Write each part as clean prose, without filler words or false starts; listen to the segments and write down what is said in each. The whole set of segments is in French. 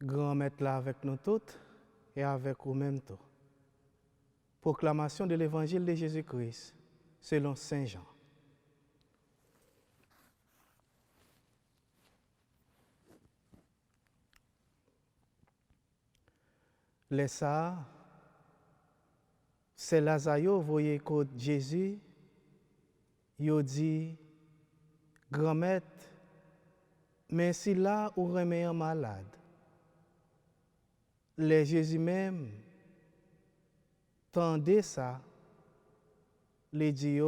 Grand Maître là avec nous toutes et avec vous-même tout. Proclamation de l'Évangile de Jésus-Christ selon Saint Jean. Les ça, c'est Lazare voyez que Jésus, il dit, Grand Maître, mais si là ou remet un malade, les Jésus même, tendez ça, les dit,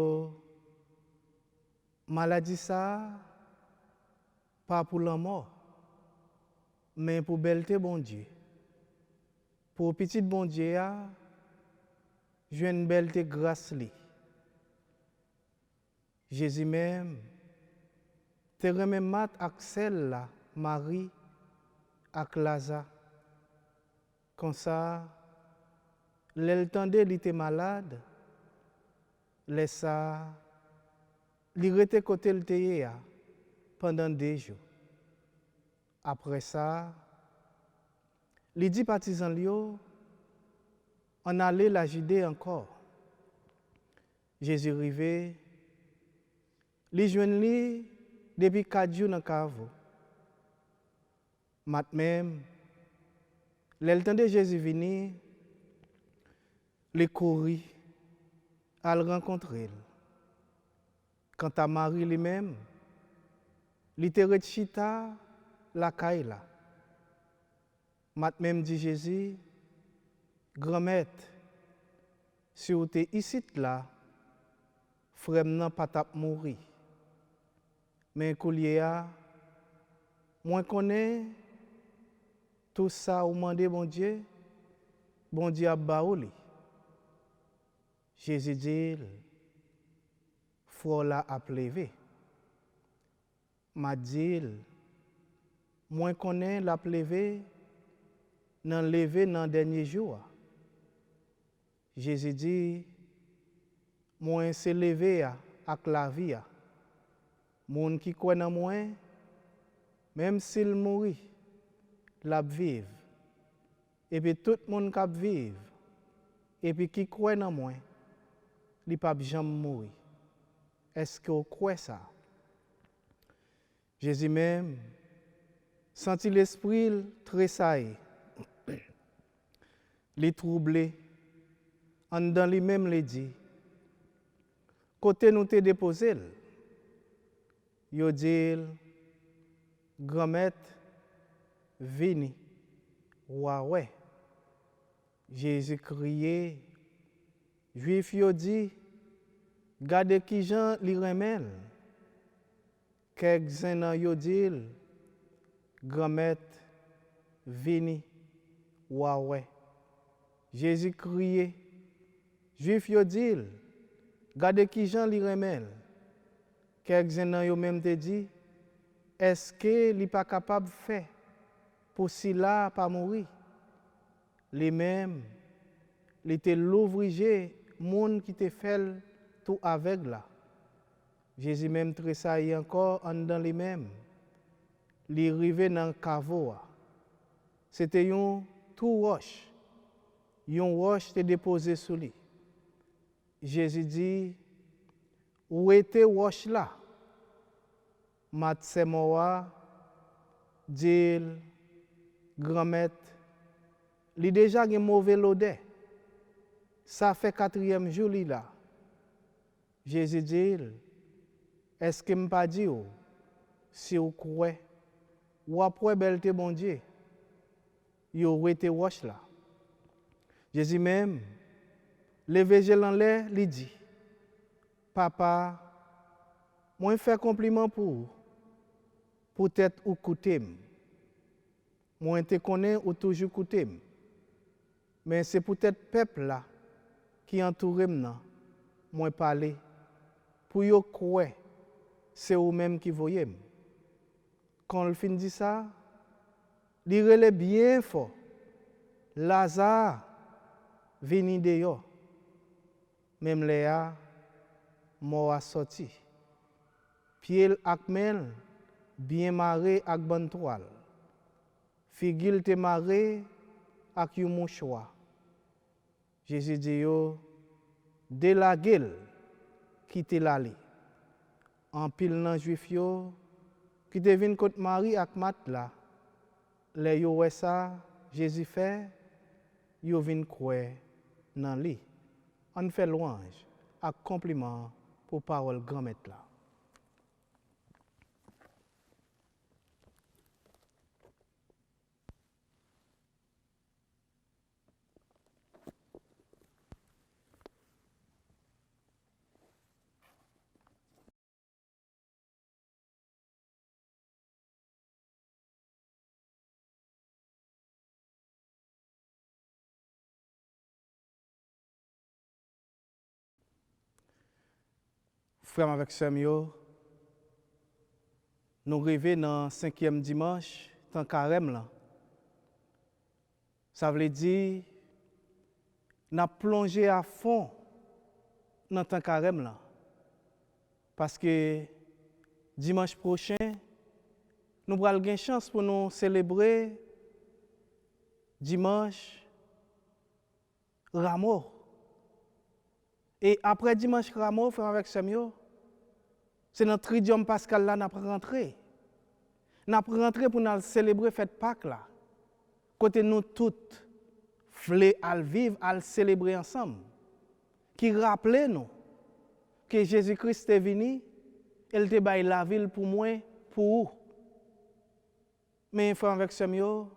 maladie ça, pas pour la mort, mais pour belleté bon Dieu. Pour petit bon Dieu, j'ai une belleté grâce li. Jésus même, te remet mat ak celle là, Marie, ak Lazare. Comme ça, l'elle tendait, il était malade, laisse ça, il était côté le théâtre pendant 2 jours. Après ça, il dit partisans Lio, on allait la Judée encore. Jésus arrivé, il joignent lui depuis 4 jours dans le caveau. Mat même, l'entendait Jésus venir, il courit à le rencontrer. Quant à Marie lui-même, il était rechita la caille là. Mat même dit Jésus, Grand Maître, si vous êtes ici là, frère n'a pas tap mourir. Mais coulier moi connais tout ça ou mandé bon Dieu a baouli. Jésus dit, frère là a plevé. M'a dit, moi connais la plevé dans levé dans dernier jour. Jésus dit, moi c'est levé avec la vie. Moun qui croit dans moi, même s'il mourit, l'a vivre. Et puis tout le monde qui vivre, et puis qui croit dans moi, il ne peut jamais mourir. Est-ce que vous croyez ça? Jésus même sentit l'esprit tressailler, les troublé, en dans lui-même les dit, côté nous te déposé, il dit, Grand Maître, vini, ouais. Jésus criait, Juif yo dit, gardez qui Jean li remel. Quelques-uns yo dit, Grand Maître, vini, ouais. Jésus criait, Juif yo dit, gardez qui Jean li remel. Quelques-uns yo même te dit, est-ce que li pas capable de faire pour si là pas mourir? Les mêmes, il était l'ouvrier, monde qui te fait tout avec là. Jésus même tressaille encore en dans les mêmes. Il arrivé dans le caveau. C'était un tout roche. Un roche te déposé sous lui. Jésus dit, où était roche là? Matsemoa dit, Grand Maître, il a déjà une mauvaise odeur. Ça fait 4e jour là. Jésus dit, est-ce que je ne pas dit si vous croyez ou après belleté bon Dieu, il aurait été roche là. Jésus même, levé en l'air, il dit, Papa, moi je fais compliment pour peut-être ou coûter. Moi te connais ou toujours coûter. Mais c'est peut-être peuple là qui entoure maintenant, moi parler pour yo croire c'est eux même qui voyez. Quand le fin dit ça, il relève bien fort. Lazare vini de yo. Même Léa mort a sorti. Pied ak mel bien marré ak bonne toile. figil te maré ak yon mouchoir. Jésus dit yo, de la gueule, quitte l'allée. En pile nan juif yo, qui te vin contre Marie ak mat la, le yo wè ça, Jésus fait, yo vin kwe nan li. On fait louange ak compliment pour parole grand maître là. Frère avec sœur yo, nous arrivons dans le 5e dimanche, tant carême là. Ça veut dire, nous avons plongé à fond dans le temps carême là. Parce que dimanche prochain, nous aurons une chance pour nous célébrer dimanche Rameau. Et après dimanche Rameau, frère avec sœur, c'est notre tridium pascal là, nous avons rentré. Nous avons rentré pour nous célébrer fête Pâques là. Côté nous toutes, voulons à vivre, à célébrer ensemble. Qui rappelle nous que Jésus-Christ est venu, il te baille la ville pour moi, pour vous. Mais frère avec sœur, dans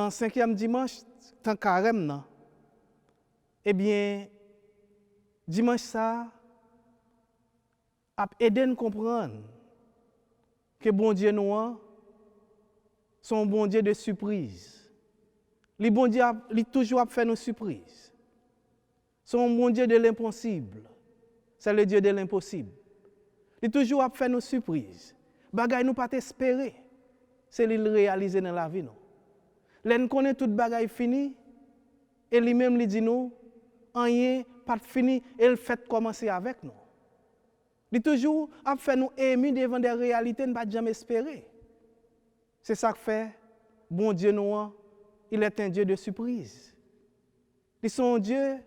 le 5e dimanche, tant carême, eh bien, dimanche ça, a aidé nous comprendre que bon Dieu nous son bon Dieu de surprise. Le bon Dieu il toujours fait nos surprises. Son bon Dieu de l'impossible. C'est le Dieu de l'impossible. Il toujours fait nos surprises. Bagay nous pas espérer. C'est lui réaliser dans la vie nous. L'en connaît toute bagay fini et lui-même lui dit nous rien pas fini et le fait commencer avec nous. Il toujours a fait nous aimer devant des réalités ne pas jamais espérer. C'est ça que fait bon Dieu nous, il est un Dieu de surprise. Il est un Dieu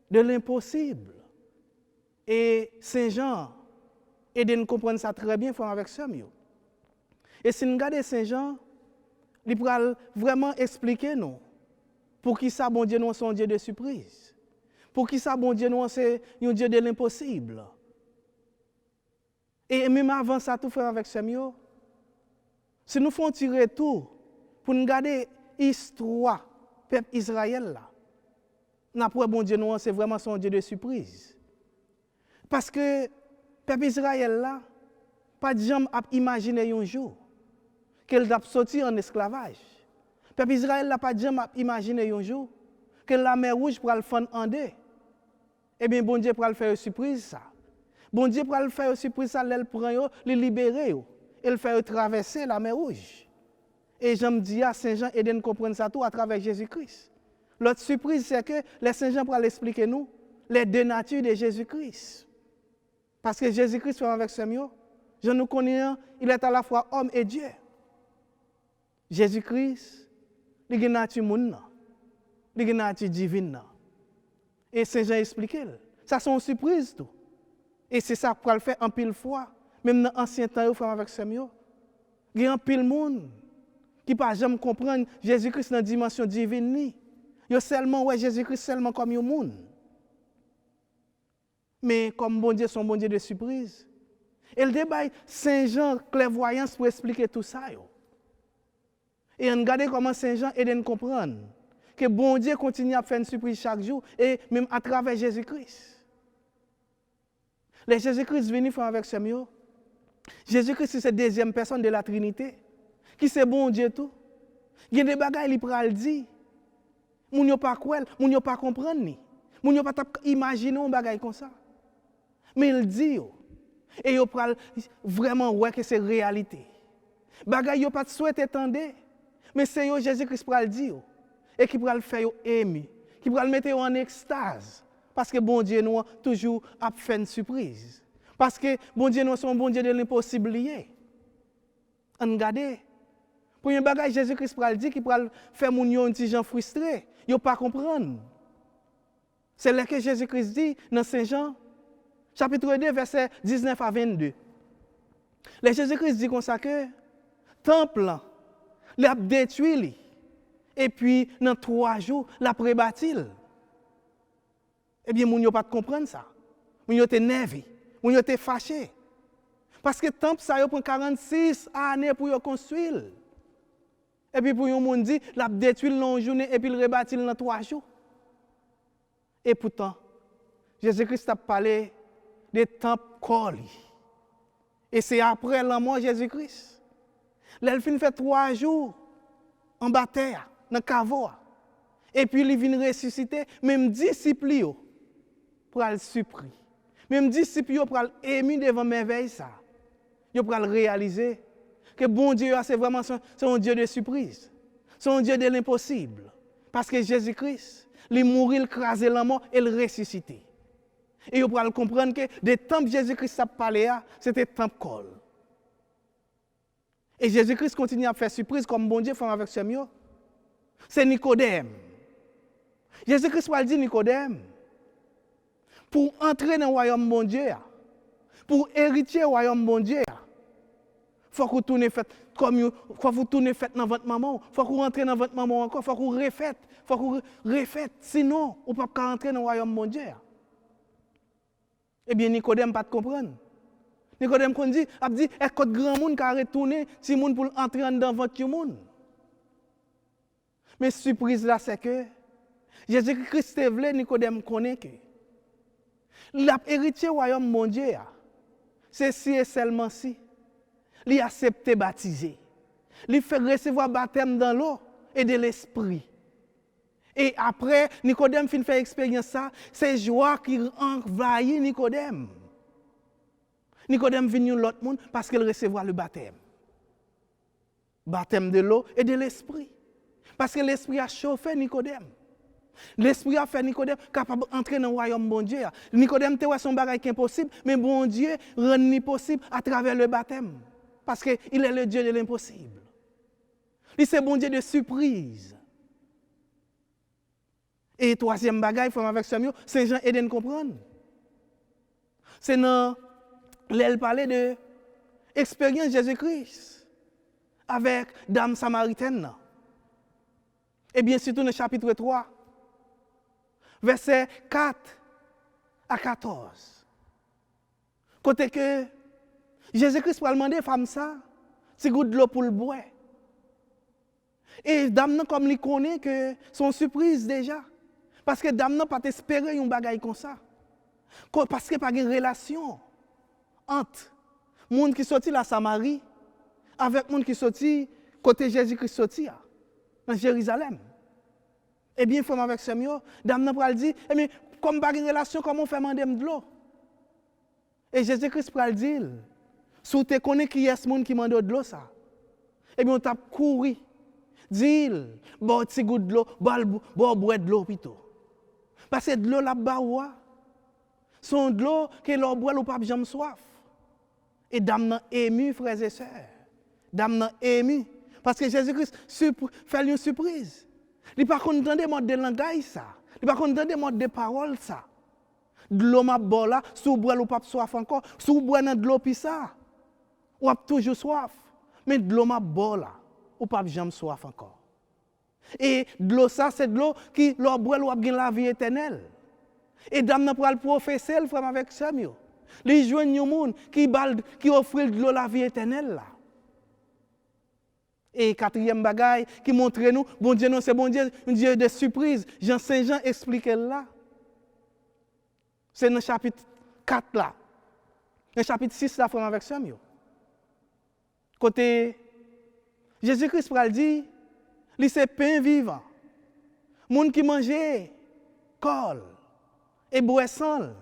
de l'impossible. Et Saint Jean aide nous comprendre ça très bien frère avec ça mieux. Et si nous regardons Saint Jean, il pourra vraiment expliquer nous pour qui ça bon Dieu nous c'est un Dieu de surprise. Pour qui ça bon Dieu nous c'est un Dieu de l'impossible. Et même avant ça, tout frère avec Samuel, si nous faisons tirer tout pour nous garder l'histoire du peuple Israël là, notre bon Dieu nous c'est vraiment son Dieu de surprise. Parce que le peuple Israël là, pas de jamais imaginer un jour qu'elle va sortir en esclavage. Le peuple Israël là, pas de jamais imaginer un jour que la mer rouge pourra le fendre en deux. Eh bien, bon Dieu pourra le faire une surprise ça. Bon Dieu pourra le faire aussi pour ça, il prend yo, le libérer yo, et le faire traverser la mer Rouge. Et j'aime dire à Saint Jean et de comprendre ça tout à travers Jésus-Christ. L'autre surprise c'est que les Saint Jean pourra l'expliquer nous les deux natures de Jésus-Christ. Parce que Jésus-Christ avec Samuel, je nous connais, il est à la fois homme et Dieu. Jésus-Christ, il a une nature monde, il a une nature divine. Et Saint Jean explique ça c'est une surprise tout. Et c'est ça qu'on le fait en pile fois. Même dans l'ancien temps, il faut avec Samuel. Il y a un pile monde qui ne peut jamais comprendre Jésus-Christ dans la dimension divine. Il y a seulement, ouais, Jésus-Christ seulement comme un monde. Mais comme bon Dieu, son bon Dieu de surprise. Et le débat, Saint Jean, clairvoyance pour expliquer tout ça. Et on regarde comment Saint Jean aide à comprendre que bon Dieu continue à faire une surprise chaque jour, et même à travers Jésus-Christ. Les Jésus-Christ venu faire avec Samuel. Jésus-Christ c'est la deuxième personne de la Trinité. Qui c'est bon Dieu tout. Il y a des bagages qui pral dire. Moun yo pas croire, moun yo pas comprendre ni. Moun yo pas imaginer un bagage comme ça. Mais il dit yo. Et yo pral vraiment ouais que c'est réalité. Bagage yo pas souhaiter tendre. Mais c'est yo Jésus-Christ pral dire et qui pral faire yo aimer, qui pral mettre yo en extase. Parce que bon Dieu nous toujours a fait une surprise. Parce que bon Dieu nous c'est un bon Dieu de l'impossible lié. On regarde Pour un bagage Jésus-Christ pral dit qui pral faire moun yo un petit gens frustré, yo pas comprendre. C'est là que Jésus-Christ dit dans Saint Jean chapitre 2 verset 19 à 22. Le Jésus-Christ dit comme ça que temple l'a détruit et puis dans 3 jours l'a rebâti. Eh bien moun yo pas comprendre ça. Moun yo te nervé, moun yo te fâché. Parce que temple ça yo prend 46 années pour yo construire. Et puis pour yon moun dit l'a détruit en une journée et puis le rebâti dans 3 jours. Et pourtant Jésus-Christ a parlé des temples coli. Et c'est après la mort de Jésus-Christ. L'elfine fait 3 jours en bataille, dans le caveau. Et puis il vient ressusciter, même disciples pour le surpris. Même disciples pour ému devant merveille ça. Ils pour le réaliser que bon Dieu c'est vraiment un Dieu de surprise. C'est un Dieu de l'impossible. Parce que Jésus-Christ, il mourit, il crasé la mort et il ressuscité. Et vous pouvez comprendre que des temples Jésus-Christ a parlé, c'était temple col. Et Jésus-Christ continue à faire surprise comme bon Dieu fait avec ce mieux. C'est Nicodème. Jésus-Christ va dire Nicodème, pour entrer dans le royaume bon Dieu, pour hériter le royaume bon Dieu, il faut que vous tournez fait comme faut que vous tournez fait dans votre maman, il faut que vous rentrez dans votre maman encore, il faut que vous refaites, sinon vous ne pouvez pas entrer dans le royaume bon Dieu. Eh bien, Nicodème pas de comprendre. Nicodème dit, est-ce que grand monde qui a retourné si monde pour entrer dans votre monde? Mais surprise là, c'est que Jésus-Christ voulait Nicodème connaît que l'héritier royaume mon Dieu, c'est si et seulement si. Il accepte baptiser. Il fait recevoir baptême dans l'eau et de l'esprit. Et après, Nicodème fait expérience ça, c'est joie qui envahit Nicodème. Nicodème vient l'autre monde parce qu'il recevra le baptême. Baptême de l'eau et de l'esprit. Parce que l'esprit a chauffé Nicodème. L'esprit a fait Nicodème capable d'entrer dans le royaume bon Dieu. Nicodème te son bagage qui est impossible, mais bon Dieu rend possible à travers le baptême. Parce qu'il est le Dieu de l'impossible. Il c'est bon Dieu de surprise. Et troisième bagaille, il faut avec ce mieux, Saint Jean aide à comprendre. C'est dans l'elle parlait de l'expérience de Jésus-Christ avec Dame Samaritaine. Et bien surtout dans le chapitre 3, versets 4 à 14. Côté que Jésus-Christ va demander à femme ça, si goût de l'eau pour le boire. Et Dame comme il connaît que son surprise déjà. Parce que Dame n'a pas espéré un bagaille comme ça. Parce qu'il n'y a pas de relation entre les gens qui sortent la Samarie avec les gens qui sortent côté Jésus-Christ sorti dans Jérusalem. Eh bien, il faut avec ce mieux. Dame n'a pas dit, eh bien, comme pas de relation, comment on fait demander de l'eau? Et Jésus-Christ va dire, si tu connais qui est ce monde qui demande de l'eau, ça, eh bien, on t'a couru. Dis, bon, petit goût de l'eau, bon, boire de l'eau plutôt. Parce que de l'eau là-bas, son de l'eau que l'on boit, l'on pas jamais soif. Et dame n'a ému, frères et sœurs. Dame n'a ému. Parce que Jésus-Christ fait une surprise. Il n'est pas content de mode de langage, ça. Il n'est pas content de mode de parole, ça. De l'eau m'a boire là, si vous boire, l'on pas soif encore. Si vous boire de l'eau, puis ça, vous avez toujours soif. Mais de l'eau m'a boire là, ou pas jamais soif encore. Et de l'eau ça, c'est de l'eau qui l'on boit, l'on a la vie éternelle. Et dame n'a pas le professeur, le frère avec ça mieux. Les jeunes monde qui offrent de l'eau la vie éternelle là. Et quatrième bagaille qui montre nous, bon Dieu non, c'est bon Dieu, un Dieu de surprise. Jean Saint Jean explique là. C'est dans le chapitre 4 là. Dans le chapitre 6 là, frère avec ça mieux. Côté Jésus-Christ pral dit, lui c'est pain vivant. Moun qui mange col et boisson,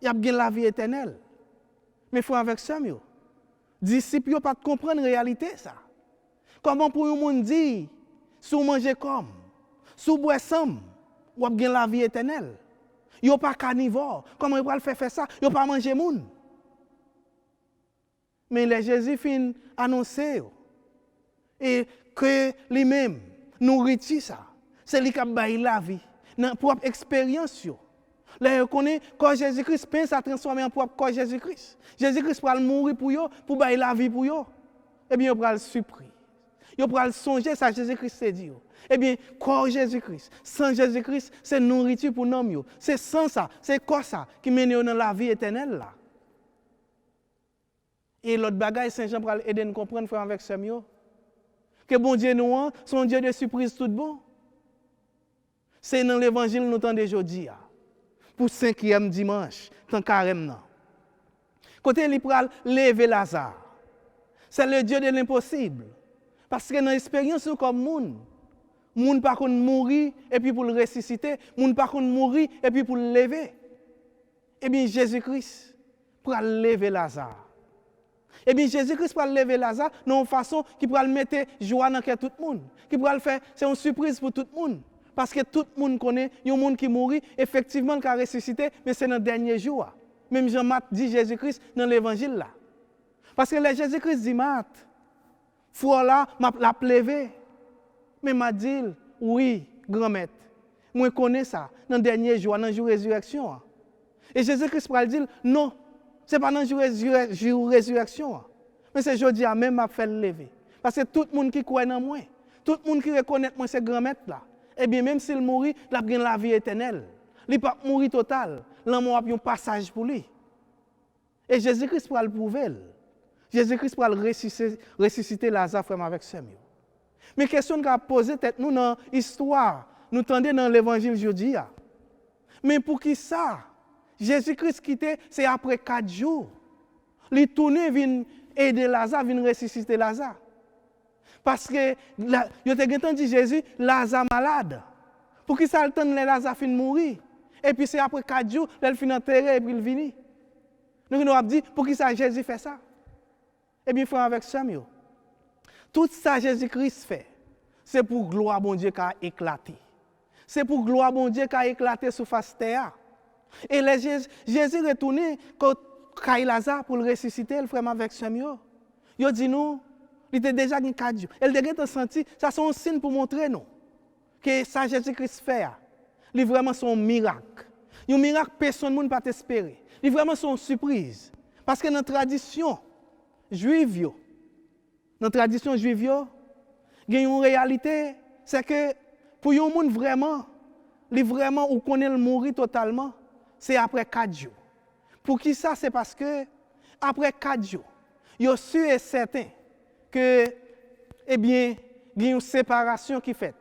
il y a bien la vie éternelle. Mais faut avec ça mieux. Disciples ne pas comprendre la réalité ça. Comment pour un monde dire si vous mangez comme, si vous boisson, vous avez la vie éternelle. Vous n'êtes pas carnivore. Comment vous pouvez faire ça? Vous ne pas manger moun. Mais les Jésus fin annoncer et que lui-même nourrit ça. C'est lui qui a baillé la vie, dans propre expérience. Là, on connaît quand Jésus-Christ pense à transformer en propre corps Jésus-Christ. Jésus-Christ va mourir pour eux, pour bailler la vie pour eux. Eh bien, on va le surpris. On va le songer, ça Jésus-Christ s'est dit. Eh bien, corps Jésus-Christ, sans Jésus-Christ, c'est nourriture pour nous. C'est sans ça, c'est quoi ça qui mène dans la vie éternelle là. Et l'autre bagaille, Saint Jean va aider nous comprendre, frère, avec ce mieux. Que bon Dieu nous, son Dieu de surprise tout bon. C'est dans l'évangile nous entendons aujourd'hui. Pour 5e dimanche, tant carême nan. Côté il pral lever Lazare. C'est le Dieu de l'impossible. Parce que dans l'expérience comme moun pas qu'on mourir et puis pour le ressusciter, moun pas qu'on mourir et puis pour le lever. Eh bien Jésus-Christ pral lever Lazare. Eh bien Jésus-Christ pral lever Lazare d'une façon qui pral mettre joie dans cœur tout le monde. Qui pral faire c'est une surprise pour tout le monde. Parce que tout le monde connaît, il y a un monde qui mourit, effectivement, qui a ressuscité, mais c'est dans le dernier jour. Même Jean-Marc dit Jésus-Christ dans l'évangile là. Parce que le Jésus-Christ dit, Marc, foi là, m'a levé. Mais m'a dit, oui, grand-maître, moi je connais ça, dans le dernier jour, dans le jour de résurrection. Et Jésus-Christ va dire, non, ce n'est pas dans le jour de résurrection. Mais c'est aujourd'hui même m'a fait lever. Parce que tout le monde qui croit en moi, tout le monde qui reconnaît moi, c'est grand-maître là. Eh bien, même s'il mourit, il a bien la vie éternelle. Il ne va pas mourir total. L'amour a un passage pour lui. Et Jésus-Christ pourra le prouver. Jésus-Christ pourra ressusciter Lazare frère avec ses mieux. Mais question qu'on a posée tête nous dans l'histoire, nous tendons dans l'évangile aujourd'hui. Mais pour qui ça? Jésus-Christ quitté, c'est après 4 jours. Il tourne, vient aider Lazare, vient ressusciter Lazare. Parce que, il a entendu Jésus, Lazare malade. Pour qui ça le temps que Lazare finit de mourir? Et puis c'est après 4 jours, il finit enterré et puis il vient. Donc nous avons dit, pour qui ça Jésus fait ça? Eh bien, il faut avec Samuel. Tout ça Jésus-Christ fait, c'est pour gloire bon Dieu qui a éclaté. C'est pour gloire bon Dieu qui a éclaté sur face terre. Et Jésus retourné quand Lazare pour le ressusciter, le frère avec Samuel. Il dit nous, il était déjà dans 4 jours. Il a senti, ça c'est un signe pour montrer nous que ça Jésus-Christ fait. Il vraiment son miracle. Un miracle personne ne peut pas espérer. Il vraiment son surprise. Parce que dans la tradition juive, il y a une réalité, c'est que pour un monde vraiment, ou connaît le mourir totalement, c'est après 4 jours. Pour qui ça? C'est parce que après 4 jours, il est sûr et certain que, eh bien, il y a une séparation qui est faite.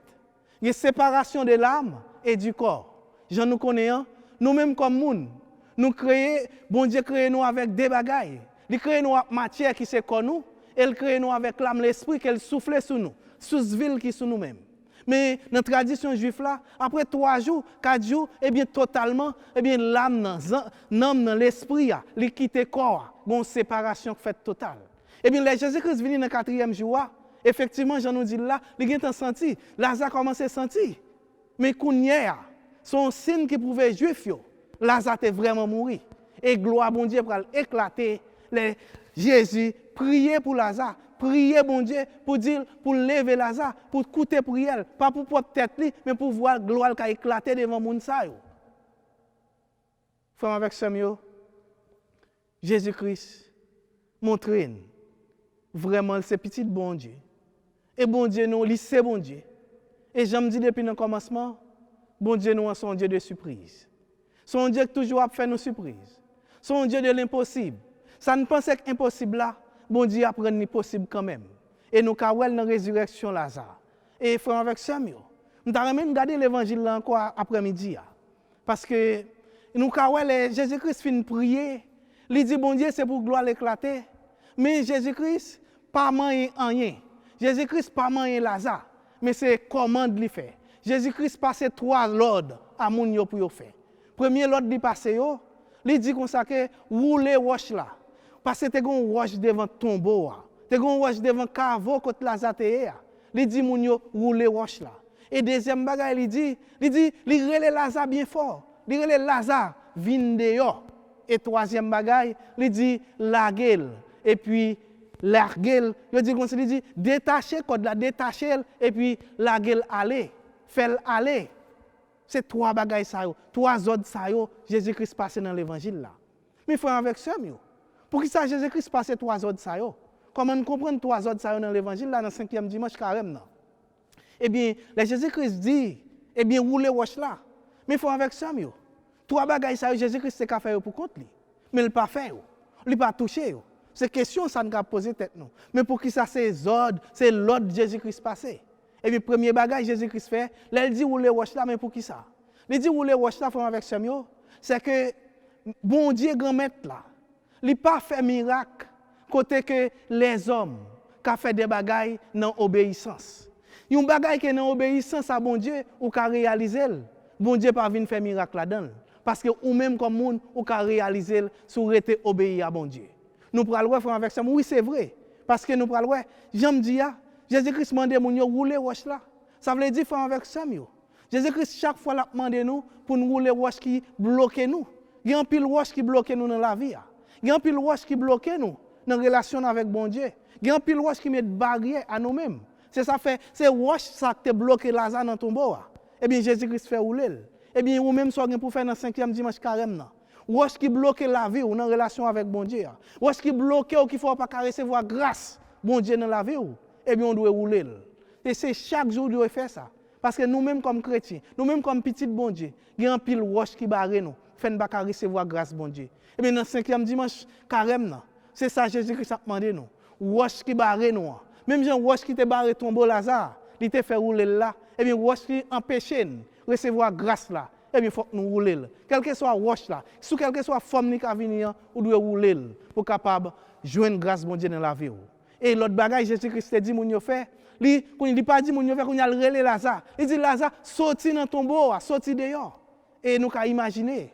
Il y a une séparation de l'âme et du corps. Jean nous connaissons, nous-mêmes comme monde, nous créons, bon Dieu crée nous avec des bagailles. Il crée nous avec matière qui c'est comme nous, et il crée nous avec l'âme, l'esprit qu'elle souffle sur nous, sous ville qui sur nous-mêmes. Mais dans la tradition juive là, après 3 jours, 4 jours, eh bien totalement, eh bien l'âme dans l'esprit, il quitte le corps, une séparation faite totale. Eh bien, Jésus-Christ venu dans le 4e jour, effectivement, j'en nous dit là, il a senti, Lazare commence à sentir. Mais hier, son signe qui prouvait juif, Lazare était vraiment mort. Et gloire bon Dieu pour éclater. Jésus priait pour Lazare, priait bon Dieu pour dire, pour lever Lazare, pour écouter prière, pas pour propre tête, mais pour voir gloire qui a éclaté devant le monde. Frère avec Samuel, Jésus-Christ montre vraiment c'est petit bon Dieu. Et bon Dieu nous, c'est bon Dieu. Et j'aime dire depuis le commencement, bon Dieu nous est un Dieu de surprise. Son Dieu qui toujours a fait nos surprises. Son Dieu de l'impossible. Ça ne pense être impossible là, bon Dieu apprend l'impossible quand même. Et nous avons dans la résurrection Lazare. Et frère avec Samuel, nous avons même regardé l'évangile là encore après-midi. Parce que nous avons Jésus-Christ finit prier. Il dit bon Dieu c'est pour gloire l'éclater. Mais Jésus-Christ pas moyen rien. Jésus-Christ pas moyen Lazare, mais c'est commande lui fait. Jésus-Christ passe 3 l'ordre à mon yo pour faire. Premier l'ordre lui passe yo, il dit comme ça que rouler roche là. Parce que t'es gon roche devant tombeau, t'es gon roche devant caveau côté Lazare te. Il dit mon yo rouler roche là. Et deuxième bagage il dit relè Lazare bien fort. Il relè Lazare vinn dehors. Et troisième bagage, il dit la gueule et puis larguer, il dit comme ça, il dit détacher code là, détacher et puis larguer aller, faire aller. C'est trois bagailles ça yo, trois ordres ça yo, Jésus-Christ passé dans l'évangile là. Mais frère avec ça yo. Pour qui ça Jésus-Christ passé trois ordres ça yo? Comment on comprend trois ordres ça yo dans l'évangile là dans 5e dimanche carême là? Eh bien, le Jésus-Christ dit, eh bien rouler roche là. Mais frère avec ça yo. Trois bagailles ça yo Jésus-Christ c'est qu'a faire pour compte lui. Mais il pas fait yo. Il pas touché yo. C'est question ça nous a posé tête nous. Mais pour qui ça c'est ordre, c'est l'ordre de Jésus-Christ passé. Et puis premier bagage Jésus-Christ fait, là il dit rouler roche là mais pour qui ça? Il dit rouler roche là frère avec Samuel, c'est que bon Dieu grand maître là, il pas fait miracle côté que les hommes qui fait des bagailles dans obéissance. Yon bagaille qui dans obéissance à bon Dieu ou ka réaliser. Bon Dieu pas venir faire miracle là-dedans parce que ou même comme monde ou ka réaliser sous rester obéir à bon Dieu. Nous pral voir frère avec Samuel, oui c'est vrai parce que nous pral voir, j'aime dire Jésus-Christ demande moun yo rouler roche là. Ça veut dire frère avec Samuel. Jésus-Christ chaque fois l'a demandé nous pour nous rouler roche qui bloque nous. Il y a un pile roche qui bloque nous dans la vie. Il y a un pile roche qui bloque nous dans la relation avec bon Dieu. Il y a un pile roche qui met barrière à nous-mêmes. C'est ça fait, c'est roche ça qui te bloqué Lazare dans ton tombeau. Eh bien Jésus-Christ fait rouler. Eh bien ou même soit pour faire dans 5e dimanche carême là. Roche qui bloque la vie ou dans relation avec bon Dieu. Roche qui bloque ou qui faut pas recevoir grâce bon Dieu dans la vie ou. Eh bien on doit rouler. Et c'est chaque jour doit faire ça. Parce que nous-mêmes comme chrétiens, nous-mêmes comme petits bon Dieu, il y a un pile roche qui barre nous, fait ne pas recevoir grâce bon Dieu. Et bien dans 5e dimanche carême, c'est ça Jésus-Christ a demandé nous. Roche qui barre nous. Même Jean roche qui te barre tombeau Lazare, il te fait rouler là. Et bien roche qui empêche de recevoir grâce là. Et bien il faut que nous rouler. Quel que soit roche là, sous quelle que soit forme qui venir, ou doit rouler pour capable joindre grâce bon Dieu dans la vie. Et l'autre bagage Jésus-Christ dit mon yo fait, il pas dit mon yo fait qu'on a relé Lazare. Il dit Lazare sorti dans tombeau, sorti dehors. Et nous ca imaginer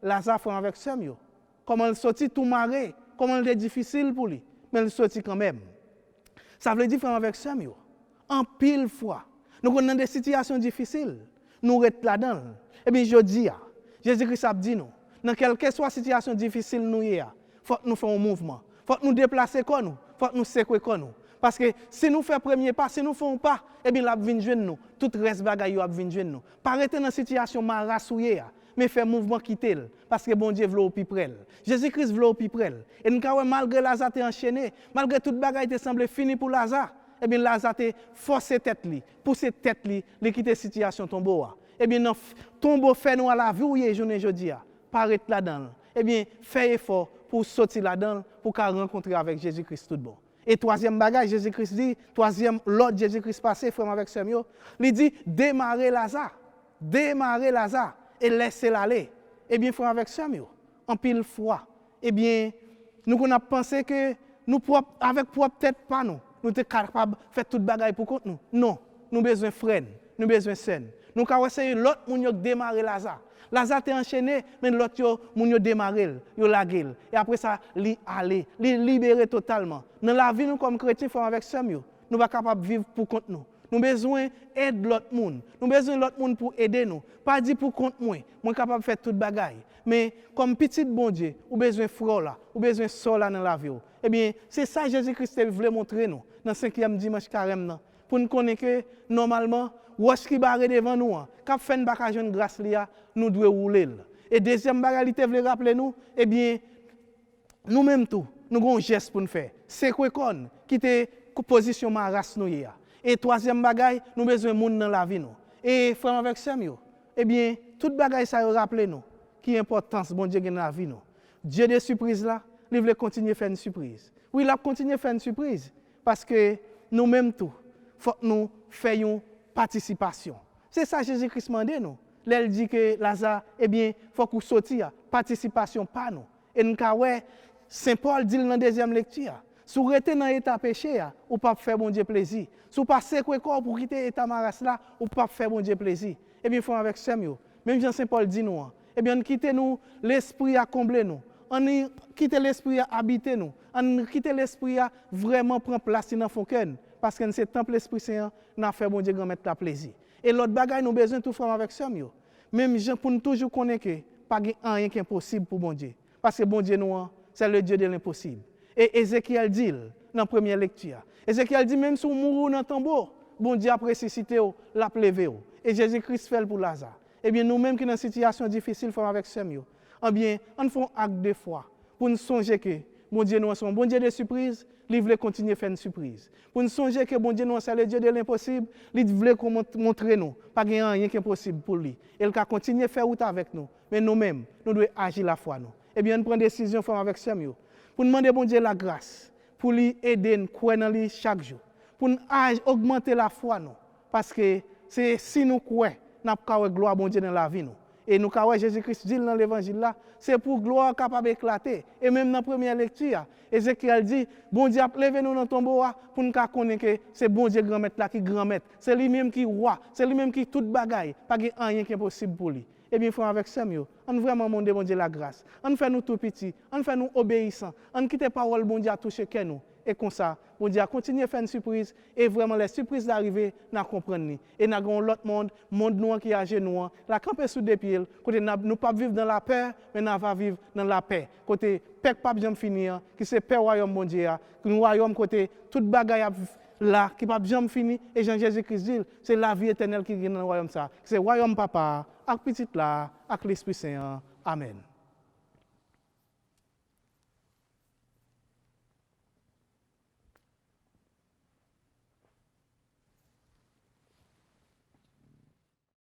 Lazare fait avec ça yo. Comment il sorti tout maré, comment il est difficile pour lui, mais il sorti quand même. Ça veut dire faire avec ça yo. En pile fois, nous sommes dans des situations difficiles, nous restons là-dedans. Et bien je dis Jésus-Christ a dit nous, dans quelle que soit la situation difficile nous y a, faut que nous fassions un mouvement, faut que nous déplacer comme nous, faut que nous sécouer comme nous. Parce que si nous faisons premier pas, si nous ne faisons pas, eh bien, la vient joindre nous. Tout le reste bagaille va venir joindre nous. Pas rester dans une situation marassouillée, mais faire mouvement quitter parce que bon Dieu veut au plus près. Jésus-Christ veut au plus près. Et nous malgré Lazare t'est enchaîné, malgré toute bagaille te semble fini pour Lazare, eh bien Lazare t'est forcé tête li, pousser tête li, li quitter situation tombeau. Eh bien non tombeau fait nous à la vie ou journée jodi a, paraître là-dedans. Eh bien fait effort pour sortir là-dedans pour rencontrer avec Jésus-Christ tout bon. Et troisième bagage, Jésus-Christ dit, troisième, l'autre Jésus-Christ passé, frère avec Samuel, il dit, démarrer Lazare et laisser l'aller. Eh bien, frère avec Samuel, en pile foi, eh bien, nous avons pensé que nous, avec propre tête, pas nous sommes capables de faire toute bagaille pour contre nous. Non, nous avons besoin de freine, nous avons besoin de scène. Nous avons essayé l'autre moun démarrer Lazare. Lazare est enchaîné, mais l'autre moun démarrer, yo lagué. Et après ça, li aller, li libérer totalement. Dans la vie nous comme chrétiens, faut avec Samuel, nous pas capable de vivre pour compte nous. Nous besoin aider l'autre monde. Nous besoin l'autre monde pour aider nous. Pas dire pour compte moi capable de faire toute bagaille. Mais comme petit bon Dieu, ou besoin frère là, ou besoin sœur là dans la vie. Eh bien, c'est ça Jésus-Christ voulait montrer nous dans 5e dimanche carême pour nous connaître que normalement roche qui barre devant nous, quand fait une bagage de grâce nous devons rouler. Et deuxième bagage, il veut rappeler nous, eh bien, nous-mêmes tout, nous avons un geste pour nous faire. C'est quoi qu'on quitter position ma race nous. Et troisième bagage, nous avons besoin de monde dans la vie nous. Et frère avec Samuel, eh bien, toute bagage ça rappeler nous qui est importance bon Dieu dans la vie nous. Dieu des surprises là, il veut continuer à faire une surprise. Oui, il a continué à faire une surprise parce que nous-mêmes tout, faut que nous fassions participation. C'est ça Jésus-Christ m'a dit nous. Elle dit que Lazare, eh bien, faut qu'on sortir participation pas nous. Et nous Saint Paul dit dans la deuxième lecture, si vous êtes dans l'état péché, ou pas faire bon Dieu plaisir. Si vous passez quoi corps pour quitter l'état maras là, ou pas faire bon Dieu plaisir. Eh bien, il faut avec Samuel. Même Jean Saint Paul dit nous, eh bien, quittez nous l'esprit à combler nous. On quitte l'esprit à habiter nous. On quitte l'esprit à vraiment prendre place dans son cœur. Parce que c'est temple l'Esprit Saint, n'a fait bon Dieu grand mettre la plaisir. Et l'autre bagaille nous besoin tout faire avec Samuel. Même gens pour nous toujours connaître que pas rien qui est impossible pour bon Dieu. Parce que bon Dieu nous c'est le Dieu de l'impossible. Et Ézéchiel dit dans la première lecture. Ézéchiel dit même si vous mourrez dans le tombeau, bon Dieu a ressuscité, l'a levé. Et Jésus-Christ fait pour Lazare. Eh bien, nous-mêmes qui sommes dans une situation difficile, faisons avec ce mieux. Eh bien, on fait un acte de foi pour nous songer que bon Dieu nous est un bon Dieu de surprise, il veut continuer à faire une surprise. Pour nous songer que bon Dieu nous est le Dieu de l'impossible, il veut montrer nous, pas qu'il n'y a rien qui est possible pour lui. Il va continuer à faire route avec nous. Mais nous-mêmes, nous devons agir la foi. Nous. Eh bien, nous prenons des décisions avec ce mieux. Pour demander bon Dieu la grâce, pour lui aider nous croire dans lui chaque jour. Pour nous augmenter la foi. Nous. Parce que c'est si nous croyons, nous avons gloire bon Dieu dans la vie. Nous. Et nous avons Jésus-Christ dit dans l'évangile là, c'est pour gloire capable d'éclater. Et même dans la première lecture, Ézéchiel dit, bon Dieu a levé nous dans le tombeau pour nous connaître que c'est bon Dieu grand maître là qui grand maître. C'est lui-même qui roi, c'est lui-même qui tout bagaille, pas rien qui est possible pour lui. Eh bien, il faut avec ça mieux. On vraiment demander bon Dieu la grâce. On fait nous tout petits, on fait nous obéissants. On quitte la parole bon Dieu à toucher que nous. Et comme ça, bon Dieu a continué à faire une surprise. Et vraiment, les surprises d'arriver, nous comprenons. Et nous avons l'autre monde noir qui est à genoux, la camper sous des pieds. Côté nous pas vivre dans la peur, mais nous va vivre dans la paix. Côté paix pas bien finir, qui c'est paix royaume bon Dieu, qui nous royaume côté toute bagaille là qui pas jamais fini et Jean-Jésus-Christ dit c'est la vie éternelle qui est dans le royaume ça. C'est royaume papa, avec petit là, avec l'Esprit Saint. Amen.